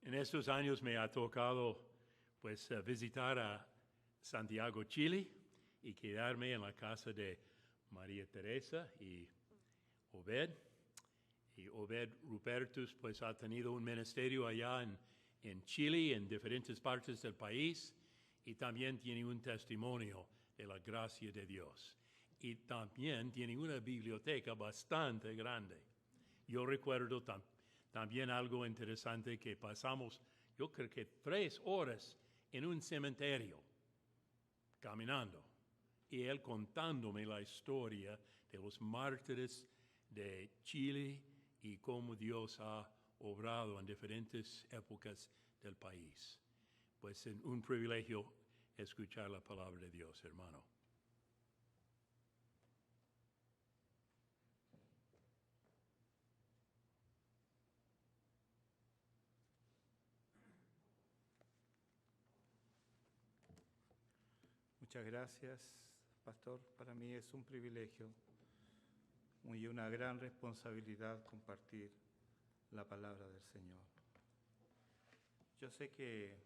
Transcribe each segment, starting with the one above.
En estos años me ha tocado pues visitar a Santiago, Chile, y quedarme en la casa de María Teresa y Obed. Y Obed Rupertus pues ha tenido un ministerio allá en Chile, en diferentes partes del país, y también tiene un testimonio de la gracia de Dios. Y también tiene una biblioteca bastante grande. Yo recuerdo también algo interesante que pasamos, yo creo que 3 horas en un cementerio, caminando, y él contándome la historia de los mártires de Chile y cómo Dios ha obrado en diferentes épocas del país. Pues es un privilegio escuchar la palabra de Dios, hermano. Muchas gracias, pastor. Para mí es un privilegio y una gran responsabilidad compartir la palabra del Señor. Yo sé que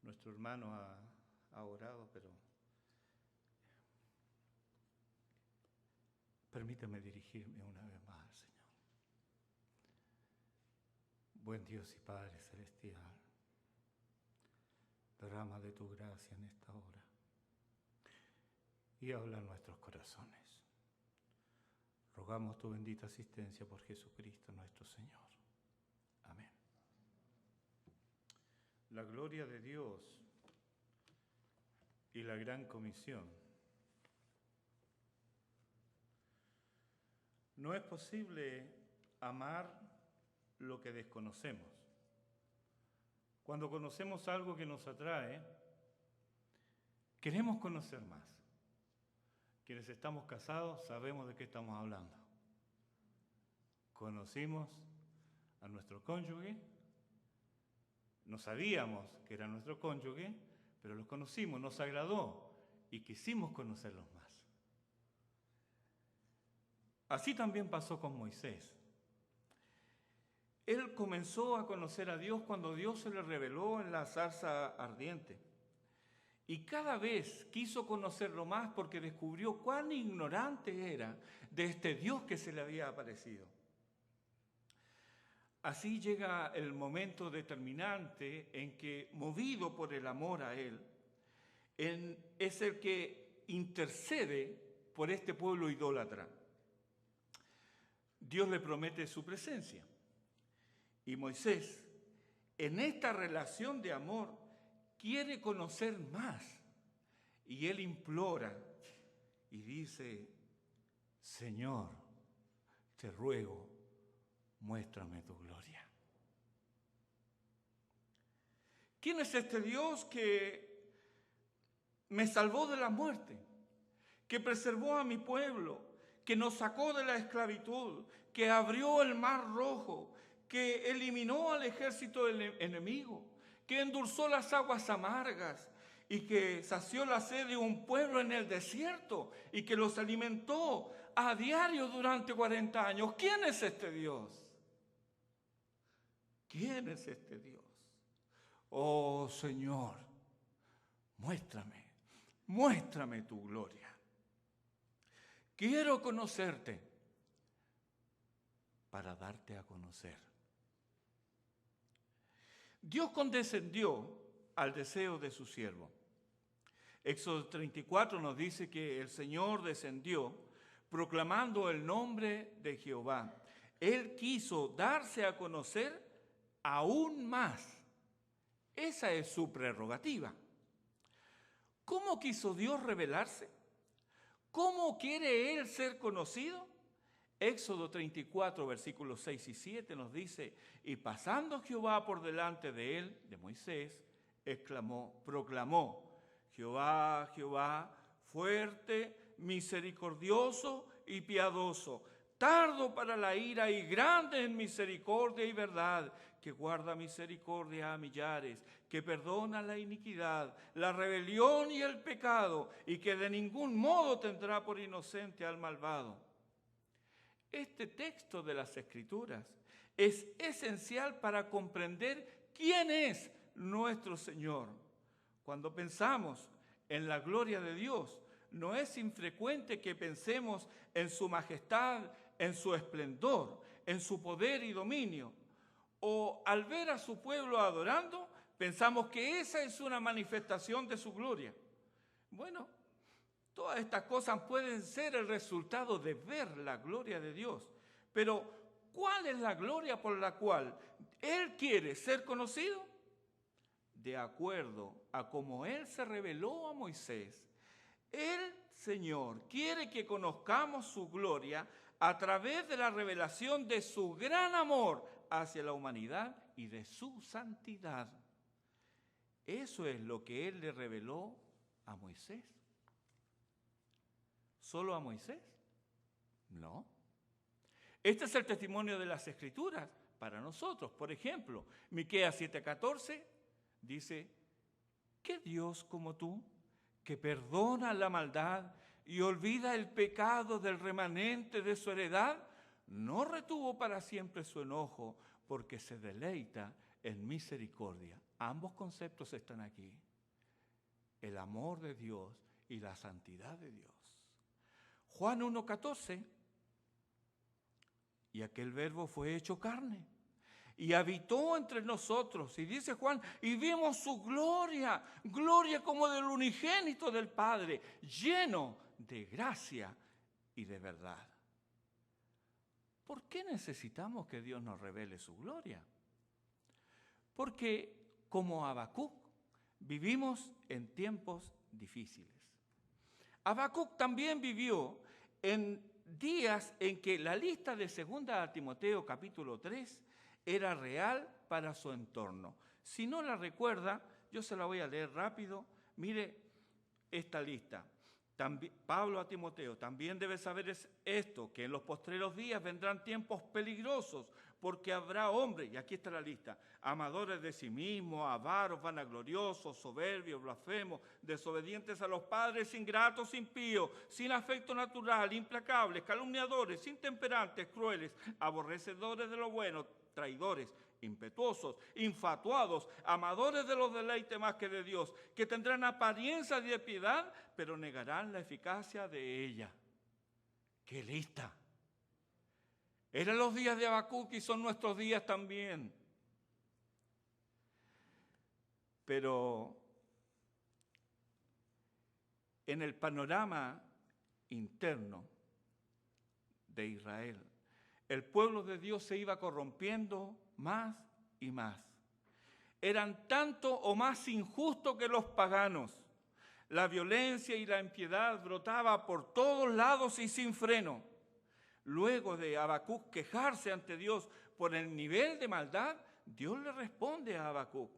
nuestro hermano ha orado, pero permítame dirigirme una vez más al Señor. Buen Dios y Padre Celestial, derrama de tu gracia en esta hora y habla en nuestros corazones. Rogamos tu bendita asistencia por Jesucristo nuestro Señor. Amén. La gloria de Dios y la gran comisión. No es posible amar lo que desconocemos. Cuando conocemos algo que nos atrae, queremos conocer más. Quienes estamos casados sabemos de qué estamos hablando. Conocimos a nuestro cónyuge, no sabíamos que era nuestro cónyuge, pero lo conocimos, nos agradó y quisimos conocerlos más. Así también pasó con Moisés. Él comenzó a conocer a Dios cuando Dios se le reveló en la zarza ardiente. Y cada vez quiso conocerlo más porque descubrió cuán ignorante era de este Dios que se le había aparecido. Así llega el momento determinante en que, movido por el amor a Él, es el que intercede por este pueblo idólatra. Dios le promete su presencia. Y Moisés, en esta relación de amor, quiere conocer más. Y él implora y dice: Señor, te ruego, muéstrame tu gloria. ¿Quién es este Dios que me salvó de la muerte, que preservó a mi pueblo, que nos sacó de la esclavitud, que abrió el mar rojo, que eliminó al ejército del enemigo, que endulzó las aguas amargas y que sació la sed de un pueblo en el desierto y que los alimentó a diario durante 40 años? ¿Quién es este Dios? ¿Quién es este Dios? Oh Señor, muéstrame tu gloria. Quiero conocerte para darte a conocer. Dios condescendió al deseo de su siervo. Éxodo 34 nos dice que el Señor descendió proclamando el nombre de Jehová. Él quiso darse a conocer aún más. Esa es su prerrogativa. ¿Cómo quiso Dios revelarse? ¿Cómo quiere Él ser conocido? Éxodo 34, versículos 6 y 7 nos dice: y pasando Jehová por delante de él, de Moisés, proclamó: Jehová, Jehová, fuerte, misericordioso y piadoso, tardo para la ira y grande en misericordia y verdad, que guarda misericordia a millares, que perdona la iniquidad, la rebelión y el pecado, y que de ningún modo tendrá por inocente al malvado. Este texto de las Escrituras es esencial para comprender quién es nuestro Señor. Cuando pensamos en la gloria de Dios, no es infrecuente que pensemos en su majestad, en su esplendor, en su poder y dominio. O al ver a su pueblo adorando, pensamos que esa es una manifestación de su gloria. Bueno, todas estas cosas pueden ser el resultado de ver la gloria de Dios. Pero, ¿cuál es la gloria por la cual Él quiere ser conocido? De acuerdo a cómo Él se reveló a Moisés, el Señor quiere que conozcamos su gloria a través de la revelación de su gran amor hacia la humanidad y de su santidad. Eso es lo que Él le reveló a Moisés. ¿Solo a Moisés? No. Este es el testimonio de las Escrituras para nosotros. Por ejemplo, Miqueas 7:14 dice: ¿qué Dios como tú, que perdona la maldad y olvida el pecado del remanente de su heredad, no retuvo para siempre su enojo, porque se deleita en misericordia? Ambos conceptos están aquí: el amor de Dios y la santidad de Dios. Juan 1:14: y aquel verbo fue hecho carne y habitó entre nosotros. Y dice Juan: y vimos su gloria, gloria como del unigénito del Padre, lleno de gracia y de verdad. ¿Por qué necesitamos que Dios nos revele su gloria? Porque, como Habacuc, vivimos en tiempos difíciles. Habacuc también vivió en días en que la lista de 2 Timoteo capítulo 3 era real para su entorno. Si no la recuerda, yo se la voy a leer rápido. Mire esta lista. Pablo a Timoteo: también debes saber esto, que en los postreros días vendrán tiempos peligrosos, porque habrá hombres, y aquí está la lista: amadores de sí mismos, avaros, vanagloriosos, soberbios, blasfemos, desobedientes a los padres, ingratos, impíos, sin afecto natural, implacables, calumniadores, intemperantes, crueles, aborrecedores de lo bueno, traidores, impetuosos, infatuados, amadores de los deleites más que de Dios, que tendrán apariencia de piedad, pero negarán la eficacia de ella. ¡Qué lista! Eran los días de Habacuc y son nuestros días también. Pero en el panorama interno de Israel, el pueblo de Dios se iba corrompiendo más y más. Eran tanto o más injustos que los paganos. La violencia y la impiedad brotaba por todos lados y sin freno. Luego de Habacuc quejarse ante Dios por el nivel de maldad, Dios le responde a Habacuc.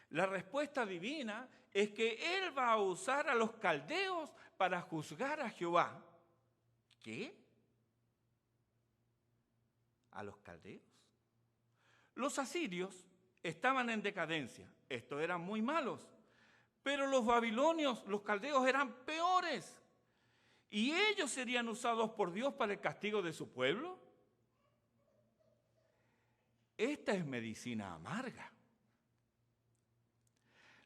La respuesta divina es que Él va a usar a los caldeos para juzgar a Jehová. ¿Qué? ¿A los caldeos? Los asirios estaban en decadencia. Estos eran muy malos. Pero los babilonios, los caldeos, eran peores. ¿Y ellos serían usados por Dios para el castigo de su pueblo? Esta es medicina amarga.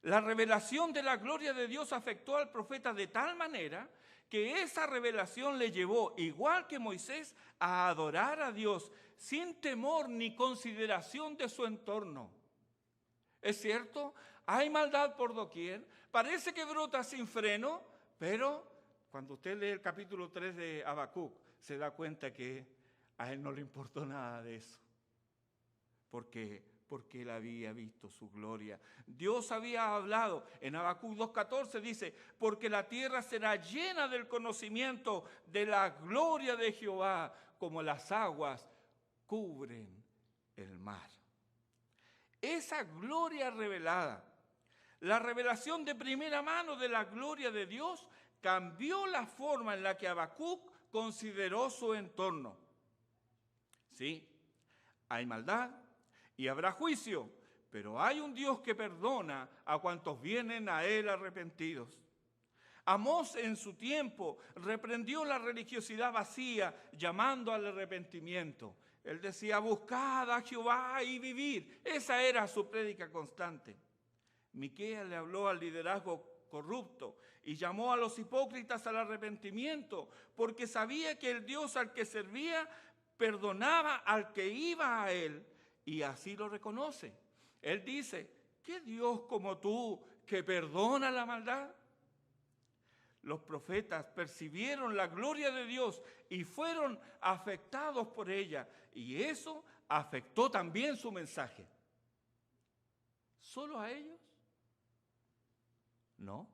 La revelación de la gloria de Dios afectó al profeta de tal manera que esa revelación le llevó, igual que Moisés, a adorar a Dios sin temor ni consideración de su entorno. Es cierto, hay maldad por doquier, parece que brota sin freno, pero cuando usted lee el capítulo 3 de Habacuc, se da cuenta que a él no le importó nada de eso. Porque él había visto su gloria. Dios había hablado. En Habacuc 2:14 dice: porque la tierra será llena del conocimiento de la gloria de Jehová, como las aguas cubren el mar. Esa gloria revelada, la revelación de primera mano de la gloria de Dios, cambió la forma en la que Habacuc consideró su entorno. Sí, hay maldad y habrá juicio, pero hay un Dios que perdona a cuantos vienen a Él arrepentidos. Amós en su tiempo reprendió la religiosidad vacía, llamando al arrepentimiento. Él decía, buscad a Jehová y vivid. Esa era su prédica constante. Miqueas le habló al liderazgo corrupto y llamó a los hipócritas al arrepentimiento, porque sabía que el Dios al que servía perdonaba al que iba a él, y así lo reconoce. Él dice, ¿qué Dios como tú que perdona la maldad? Los profetas percibieron la gloria de Dios y fueron afectados por ella, y eso afectó también su mensaje. ¿Solo a ellos? No.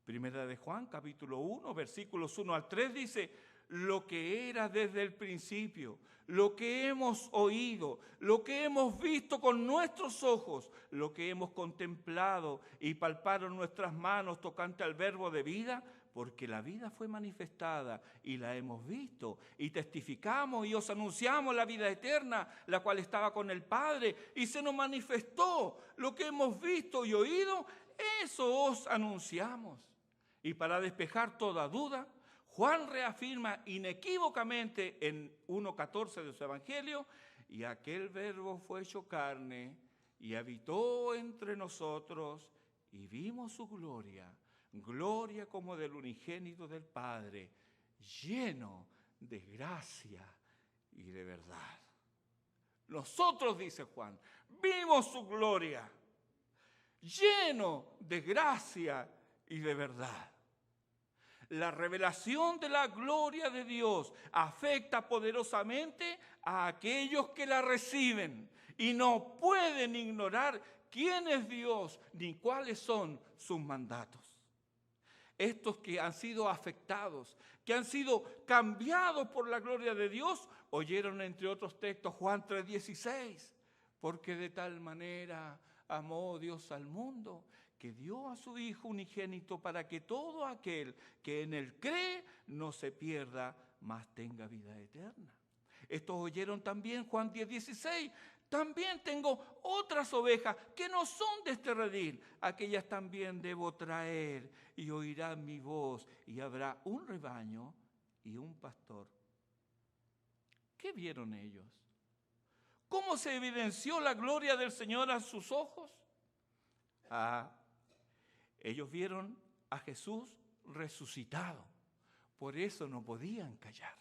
Primera de Juan, capítulo 1, versículos 1 al 3 dice, lo que era desde el principio, lo que hemos oído, lo que hemos visto con nuestros ojos, lo que hemos contemplado y palparon nuestras manos tocante al verbo de vida, porque la vida fue manifestada y la hemos visto y testificamos y os anunciamos la vida eterna, la cual estaba con el Padre y se nos manifestó. Lo que hemos visto y oído, eso os anunciamos. Y para despejar toda duda, Juan reafirma inequívocamente en 1:14 de su Evangelio, y aquel verbo fue hecho carne y habitó entre nosotros y vimos su gloria, gloria como del unigénito del Padre, lleno de gracia y de verdad. Nosotros, dice Juan, vimos su gloria, lleno de gracia y de verdad. La revelación de la gloria de Dios afecta poderosamente a aquellos que la reciben y no pueden ignorar quién es Dios ni cuáles son sus mandatos. Estos que han sido afectados, que han sido cambiados por la gloria de Dios, oyeron entre otros textos Juan 3:16, porque de tal manera amó Dios al mundo, que dio a su Hijo unigénito para que todo aquel que en él cree no se pierda, mas tenga vida eterna. Estos oyeron también Juan 10:16. También tengo otras ovejas que no son de este redil. Aquellas también debo traer y oirán mi voz y habrá un rebaño y un pastor. ¿Qué vieron ellos? ¿Cómo se evidenció la gloria del Señor a sus ojos? Ellos vieron a Jesús resucitado. Por eso no podían callar.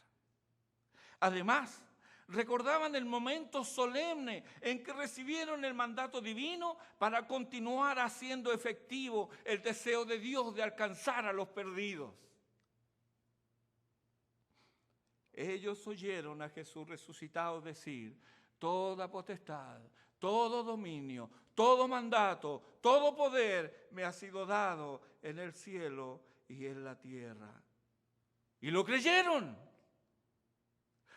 Además, recordaban el momento solemne en que recibieron el mandato divino para continuar haciendo efectivo el deseo de Dios de alcanzar a los perdidos. Ellos oyeron a Jesús resucitado decir, toda potestad, todo dominio, todo mandato, todo poder me ha sido dado en el cielo y en la tierra. Y lo creyeron.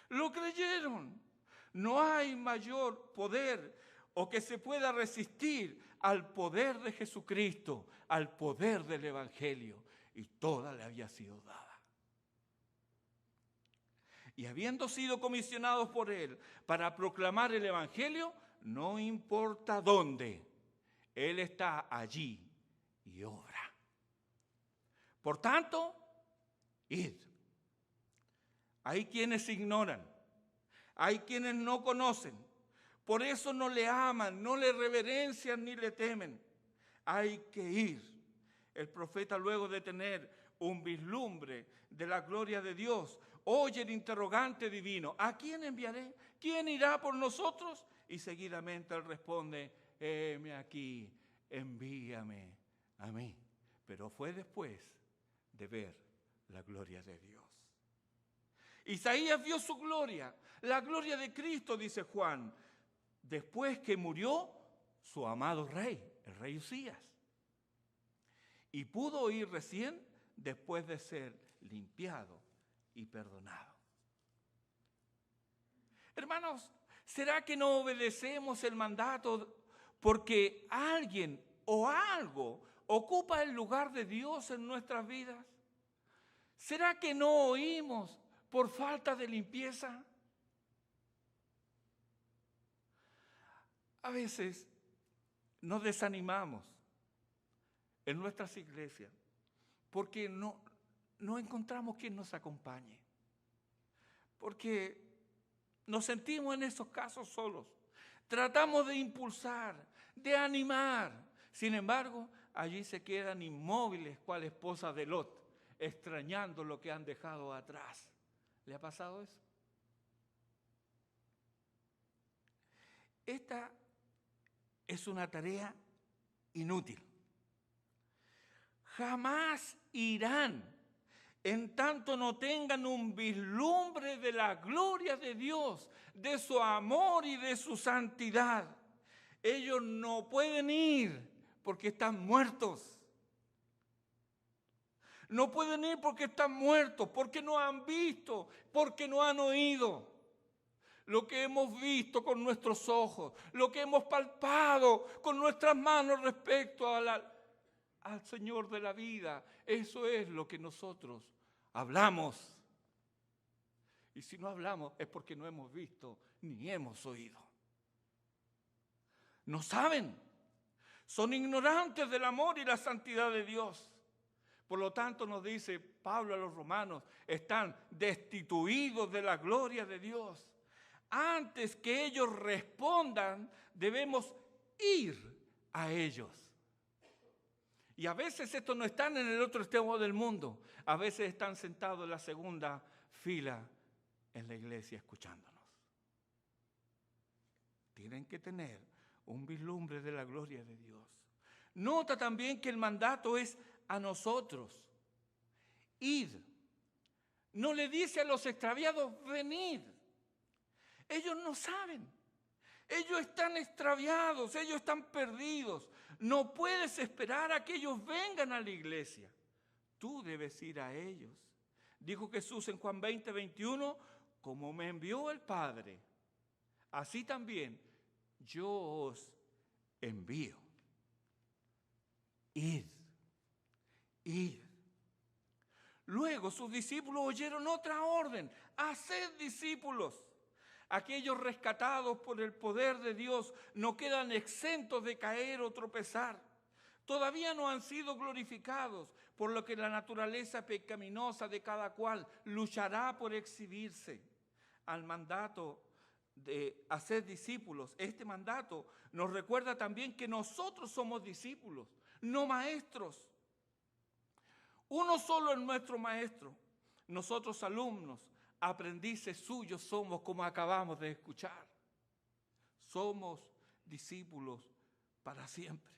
Lo creyeron. No hay mayor poder o que se pueda resistir al poder de Jesucristo, al poder del Evangelio. Y toda le había sido dada. Y habiendo sido comisionados por Él para proclamar el Evangelio, no importa dónde, Él está allí y obra. Por tanto, id. Hay quienes ignoran, hay quienes no conocen, por eso no le aman, no le reverencian ni le temen. Hay que ir. El profeta, luego de tener un vislumbre de la gloria de Dios, oye el interrogante divino, ¿a quién enviaré? ¿Quién irá por nosotros? Y seguidamente él responde, heme aquí, envíame a mí. Pero fue después de ver la gloria de Dios. Isaías vio su gloria, la gloria de Cristo, dice Juan, después que murió su amado rey, el rey Usías. Y pudo oír recién después de ser limpiado y perdonado. Hermanos, ¿será que no obedecemos el mandato porque alguien o algo ocupa el lugar de Dios en nuestras vidas? ¿Será que no oímos por falta de limpieza? A veces nos desanimamos en nuestras iglesias porque no encontramos quien nos acompañe. Porque Nos sentimos en esos casos solos. Tratamos de impulsar, de animar. Sin embargo, allí se quedan inmóviles cual esposa de Lot, extrañando lo que han dejado atrás. ¿Le ha pasado eso? Esta es una tarea inútil. Jamás irán en tanto no tengan un vislumbre de la gloria de Dios, de su amor y de su santidad. Ellos no pueden ir porque están muertos. No pueden ir porque están muertos, porque no han visto, porque no han oído. Lo que hemos visto con nuestros ojos, lo que hemos palpado con nuestras manos respecto al Señor de la vida, eso es lo que nosotros hablamos. Y si no hablamos es porque no hemos visto ni hemos oído. No saben, son ignorantes del amor y la santidad de Dios. Por lo tanto, nos dice Pablo a los romanos, están destituidos de la gloria de Dios. Antes que ellos respondan, debemos ir a ellos. Y a veces estos no están en el otro extremo del mundo. A veces están sentados en la segunda fila en la iglesia escuchándonos. Tienen que tener un vislumbre de la gloria de Dios. Nota también que el mandato es a nosotros. Id. No le dice a los extraviados, venid. Ellos no saben. Ellos están extraviados, ellos están perdidos. No puedes esperar a que ellos vengan a la iglesia. Tú debes ir a ellos. Dijo Jesús en Juan 20, 21, como me envió el Padre, así también yo os envío. Id, id. Luego sus discípulos oyeron otra orden, haced discípulos. Aquellos rescatados por el poder de Dios no quedan exentos de caer o tropezar. Todavía no han sido glorificados, por lo que la naturaleza pecaminosa de cada cual luchará por exhibirse. Al mandato de hacer discípulos, este mandato nos recuerda también que nosotros somos discípulos, no maestros. Uno solo es nuestro maestro, nosotros alumnos, aprendices suyos somos, como acabamos de escuchar. Somos discípulos para siempre.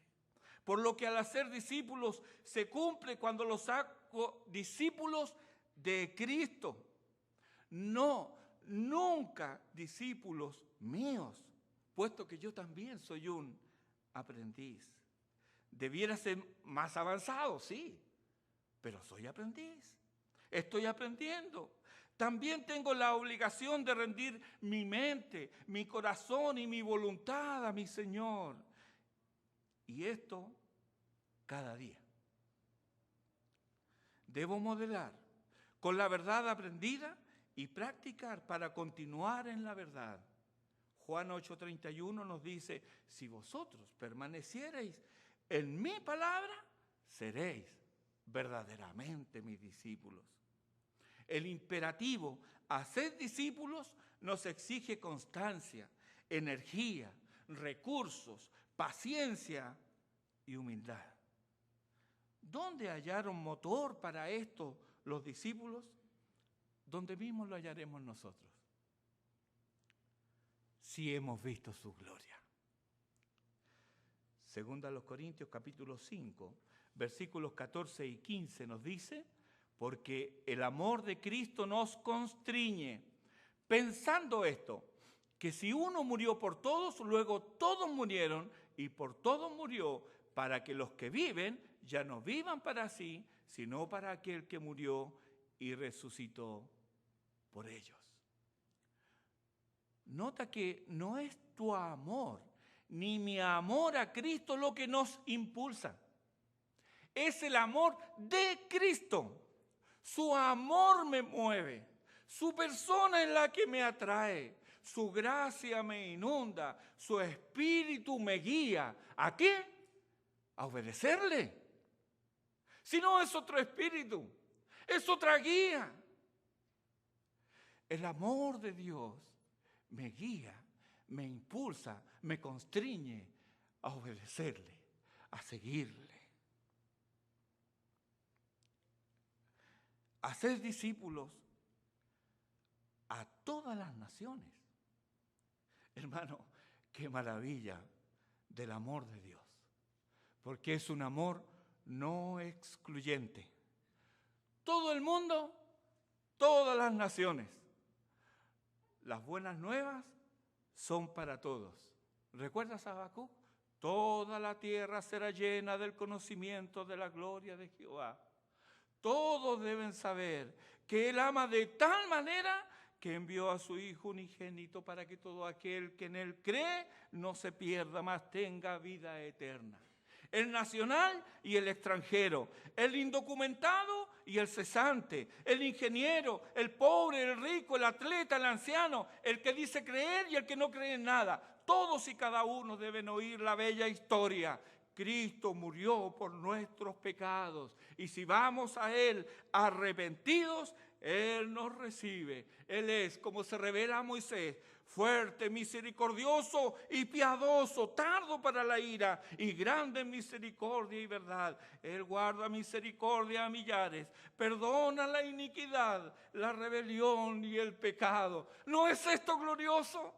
Por lo que al hacer discípulos se cumple cuando los hago discípulos de Cristo. No, nunca discípulos míos, puesto que yo también soy un aprendiz. Debiera ser más avanzado, sí, pero soy aprendiz. Estoy aprendiendo. También tengo la obligación de rendir mi mente, mi corazón y mi voluntad a mi Señor. Y esto cada día. Debo modelar con la verdad aprendida y practicar para continuar en la verdad. Juan 8:31 nos dice, si vosotros permaneciereis en mi palabra, seréis verdaderamente mis discípulos. El imperativo, hacer discípulos, nos exige constancia, energía, recursos, paciencia y humildad. ¿Dónde hallaron motor para esto los discípulos? Donde mismo lo hallaremos nosotros, si hemos visto su gloria. Segunda a los Corintios capítulo 5, versículos 14 y 15 nos dice, porque el amor de Cristo nos constriñe, pensando esto, que si uno murió por todos, luego todos murieron, y por todos murió, para que los que viven ya no vivan para sí, sino para aquel que murió y resucitó por ellos. Nota que no es tu amor, ni mi amor a Cristo lo que nos impulsa. Es el amor de Cristo. Su amor me mueve, su persona es la que me atrae, su gracia me inunda, su espíritu me guía. ¿A qué? A obedecerle. Si no, es otro espíritu, es otra guía. El amor de Dios me guía, me impulsa, me constriñe a obedecerle, a seguirle. A ser discípulos a todas las naciones. Hermano, qué maravilla del amor de Dios, porque es un amor no excluyente. Todo el mundo, todas las naciones. Las buenas nuevas son para todos. ¿Recuerdas a Habacuc? Toda la tierra será llena del conocimiento de la gloria de Jehová. Todos deben saber que Él ama de tal manera que envió a su Hijo unigénito para que todo aquel que en Él cree no se pierda, mas tenga vida eterna. El nacional y el extranjero, el indocumentado y el cesante, el ingeniero, el pobre, el rico, el atleta, el anciano, el que dice creer y el que no cree en nada. Todos y cada uno deben oír la bella historia. Cristo murió por nuestros pecados y si vamos a Él arrepentidos, Él nos recibe. Él es, como se revela a Moisés, fuerte, misericordioso y piadoso, tardo para la ira y grande en misericordia y verdad. Él guarda misericordia a millares, perdona la iniquidad, la rebelión y el pecado. ¿No es esto glorioso?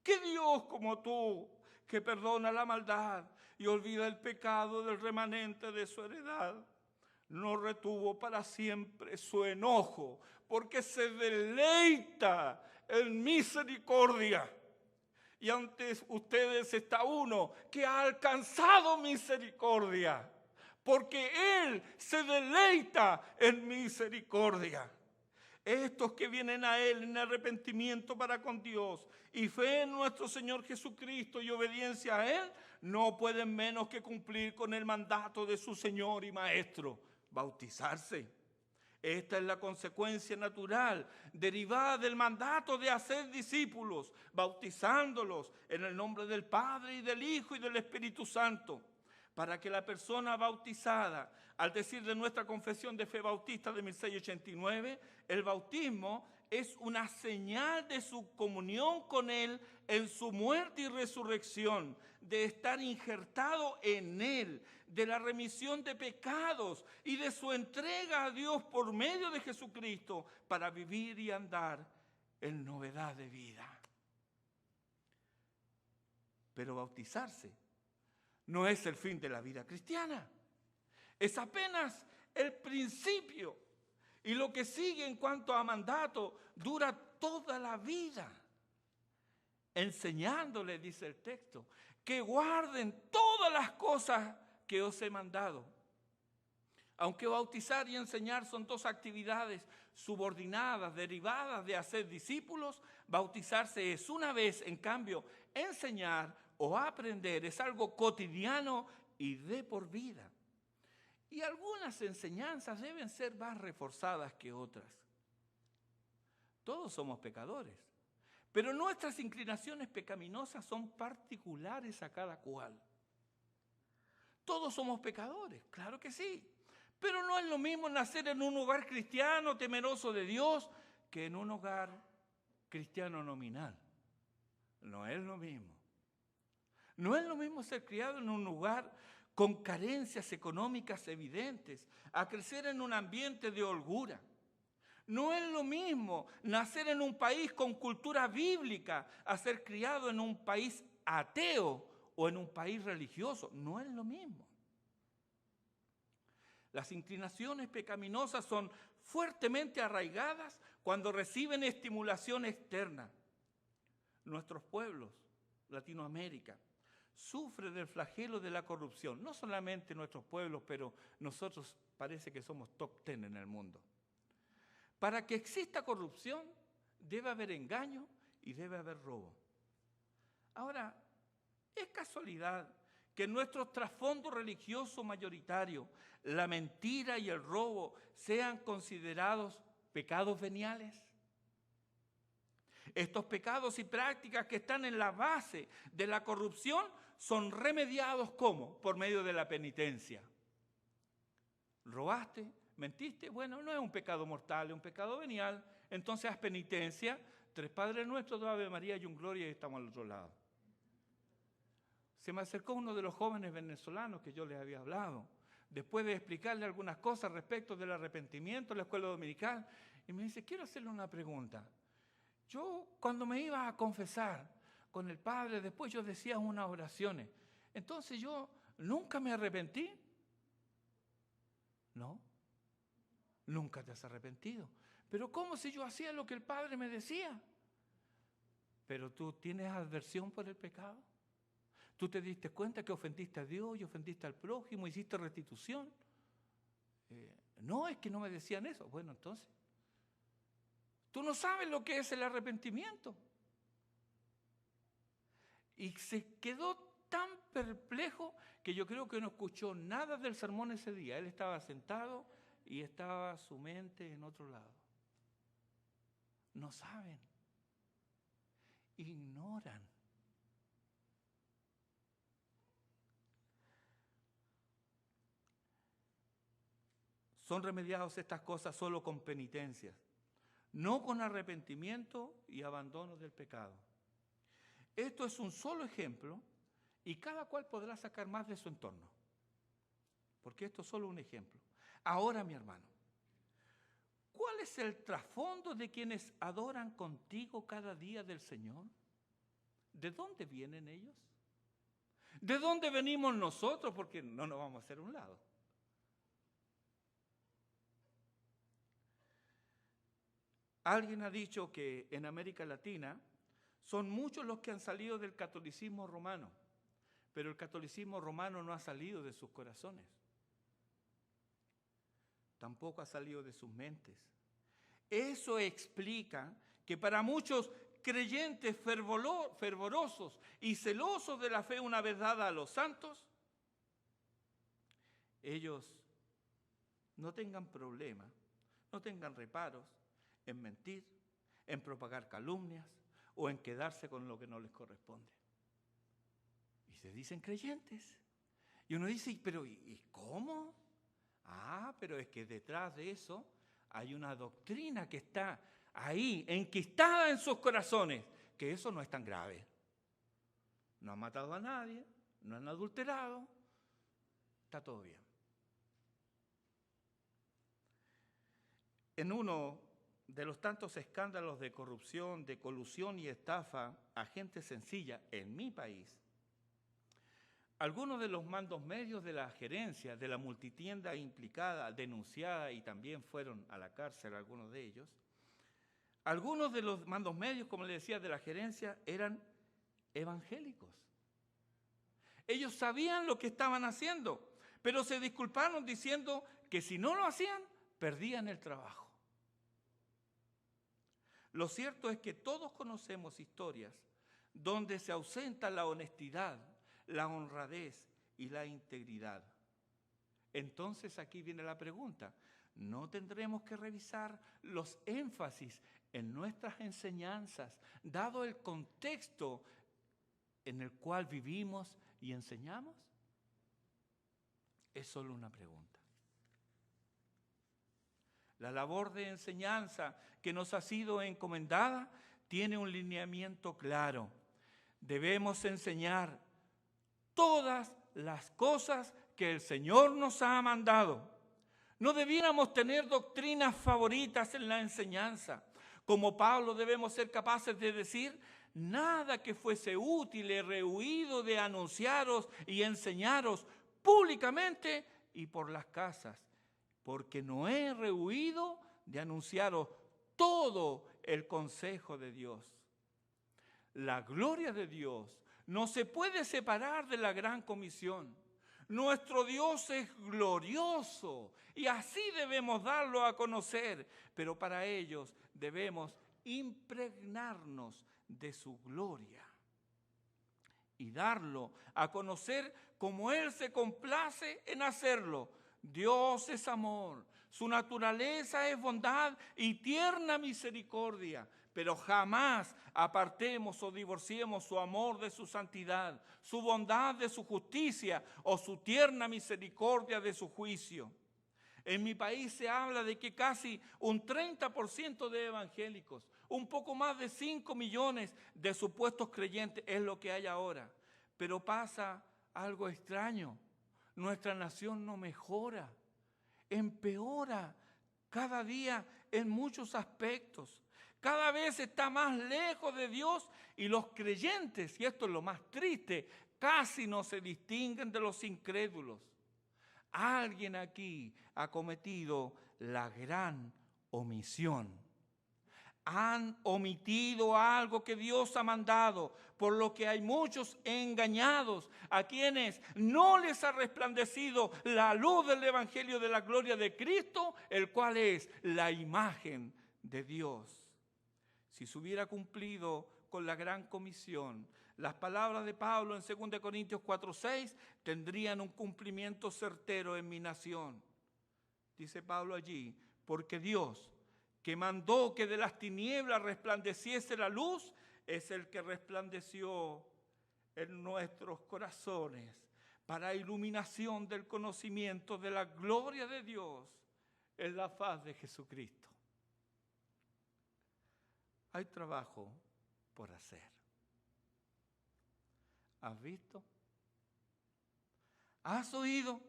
¿Qué Dios como tú, que perdona la maldad y olvida el pecado del remanente de su heredad, no retuvo para siempre su enojo, porque se deleita en misericordia? Y ante ustedes está uno que ha alcanzado misericordia, porque Él se deleita en misericordia. Estos que vienen a Él en arrepentimiento para con Dios y fe en nuestro Señor Jesucristo y obediencia a Él, no pueden menos que cumplir con el mandato de su Señor y Maestro: bautizarse. Esta es la consecuencia natural, derivada del mandato de hacer discípulos, bautizándolos en el nombre del Padre y del Hijo y del Espíritu Santo, para que la persona bautizada, al decir de nuestra confesión de fe bautista de 1689, el bautismo es una señal de su comunión con Él en su muerte y resurrección, de estar injertado en Él, de la remisión de pecados y de su entrega a Dios por medio de Jesucristo para vivir y andar en novedad de vida. Pero bautizarse no es el fin de la vida cristiana, es apenas el principio. Y lo que sigue en cuanto a mandato dura toda la vida, enseñándole, dice el texto, que guarden todas las cosas que os he mandado. Aunque bautizar y enseñar son dos actividades subordinadas, derivadas de hacer discípulos, bautizarse es una vez, en cambio, enseñar o aprender es algo cotidiano y de por vida. Y algunas enseñanzas deben ser más reforzadas que otras. Todos somos pecadores, pero nuestras inclinaciones pecaminosas son particulares a cada cual. Todos somos pecadores, claro que sí, pero no es lo mismo nacer en un hogar cristiano temeroso de Dios que en un hogar cristiano nominal. No es lo mismo. No es lo mismo ser criado en un lugar con carencias económicas evidentes, a crecer en un ambiente de holgura. No es lo mismo nacer en un país con cultura bíblica a ser criado en un país ateo o en un país religioso. No es lo mismo. Las inclinaciones pecaminosas son fuertemente arraigadas cuando reciben estimulación externa. Nuestros pueblos, Latinoamérica, sufre del flagelo de la corrupción. No solamente nuestros pueblos, pero nosotros parece que somos top 10 en el mundo. Para que exista corrupción, debe haber engaño y debe haber robo. Ahora, ¿es casualidad que en nuestro trasfondo religioso mayoritario la mentira y el robo sean considerados pecados veniales? Estos pecados y prácticas que están en la base de la corrupción son remediados ¿cómo? Por medio de la penitencia. ¿Robaste? ¿Mentiste? Bueno, no es un pecado mortal, es un pecado venial. Entonces haz penitencia, 3 Padres Nuestros, 2 Ave María y un Gloria y estamos al otro lado. Se me acercó uno de los jóvenes venezolanos que yo les había hablado, después de explicarle algunas cosas respecto del arrepentimiento en la escuela dominical, y me dice, quiero hacerle una pregunta. Yo cuando me iba a confesar con el Padre, después yo decía unas oraciones, entonces yo nunca me arrepentí. No, nunca te has arrepentido. Pero ¿cómo si yo hacía lo que el Padre me decía? Pero tú tienes aversión por el pecado. Tú te diste cuenta que ofendiste a Dios y ofendiste al prójimo, hiciste restitución. No, es que no me decían eso. Bueno, entonces, tú no sabes lo que es el arrepentimiento. Y se quedó tan perplejo que yo creo que no escuchó nada del sermón ese día. Él estaba sentado y estaba su mente en otro lado. No saben. Ignoran. Son remediados estas cosas solo con penitencias, no con arrepentimiento y abandono del pecado. Esto es un solo ejemplo y cada cual podrá sacar más de su entorno, porque esto es solo un ejemplo. Ahora, mi hermano, ¿cuál es el trasfondo de quienes adoran contigo cada día del Señor? ¿De dónde vienen ellos? ¿De dónde venimos nosotros? Porque no nos vamos a hacer a un lado. Alguien ha dicho que en América Latina son muchos los que han salido del catolicismo romano, pero el catolicismo romano no ha salido de sus corazones. Tampoco ha salido de sus mentes. Eso explica que para muchos creyentes fervorosos y celosos de la fe una vez dada a los santos, ellos no tengan problema, no tengan reparos en mentir, en propagar calumnias o en quedarse con lo que no les corresponde. Y se dicen creyentes. Y uno dice, pero ¿y cómo? Pero es que detrás de eso hay una doctrina que está ahí, enquistada en sus corazones, que eso no es tan grave. No han matado a nadie, no han adulterado, está todo bien. En uno de los tantos escándalos de corrupción, de colusión y estafa a gente sencilla en mi país, algunos de los mandos medios de la gerencia, de la multitienda implicada, denunciada y también fueron a la cárcel algunos de ellos, algunos de los mandos medios, como les decía, de la gerencia eran evangélicos. Ellos sabían lo que estaban haciendo, pero se disculparon diciendo que si no lo hacían, perdían el trabajo. Lo cierto es que todos conocemos historias donde se ausenta la honestidad, la honradez y la integridad. Entonces aquí viene la pregunta, ¿no tendremos que revisar los énfasis en nuestras enseñanzas, dado el contexto en el cual vivimos y enseñamos? Es solo una pregunta. La labor de enseñanza que nos ha sido encomendada tiene un lineamiento claro. Debemos enseñar todas las cosas que el Señor nos ha mandado. No debiéramos tener doctrinas favoritas en la enseñanza. Como Pablo debemos ser capaces de decir, nada que fuese útil he rehuido de anunciaros y enseñaros públicamente y por las casas, porque no he rehuido de anunciaros todo el consejo de Dios. La gloria de Dios no se puede separar de la gran comisión. Nuestro Dios es glorioso y así debemos darlo a conocer, pero para ellos debemos impregnarnos de su gloria y darlo a conocer como Él se complace en hacerlo. Dios es amor, su naturaleza es bondad y tierna misericordia, pero jamás apartemos o divorciemos su amor de su santidad, su bondad de su justicia o su tierna misericordia de su juicio. En mi país se habla de que casi un 30% de evangélicos Un poco más de 5 millones de supuestos creyentes es lo que hay ahora. Pero pasa algo extraño. Nuestra nación no mejora, empeora cada día en muchos aspectos. Cada vez está más lejos de Dios y los creyentes, y esto es lo más triste, casi no se distinguen de los incrédulos. Alguien aquí ha cometido la gran omisión. Han omitido algo que Dios ha mandado, por lo que hay muchos engañados a quienes no les ha resplandecido la luz del Evangelio de la gloria de Cristo, el cual es la imagen de Dios. Si se hubiera cumplido con la gran comisión, las palabras de Pablo en 2 Corintios 4:6 tendrían un cumplimiento certero en mi nación. Dice Pablo allí, porque Dios, que mandó que de las tinieblas resplandeciese la luz, es el que resplandeció en nuestros corazones para iluminación del conocimiento de la gloria de Dios en la faz de Jesucristo. Hay trabajo por hacer. ¿Has visto? ¿Has oído?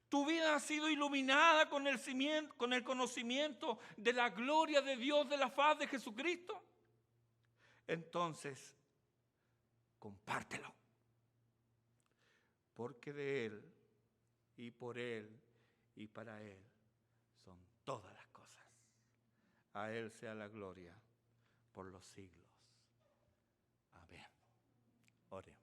¿Tu vida ha sido iluminada con el conocimiento de la gloria de Dios de la faz de Jesucristo? Entonces, compártelo. Porque de Él, y por Él, y para Él, son todas las cosas. A Él sea la gloria por los siglos. Amén. Oremos.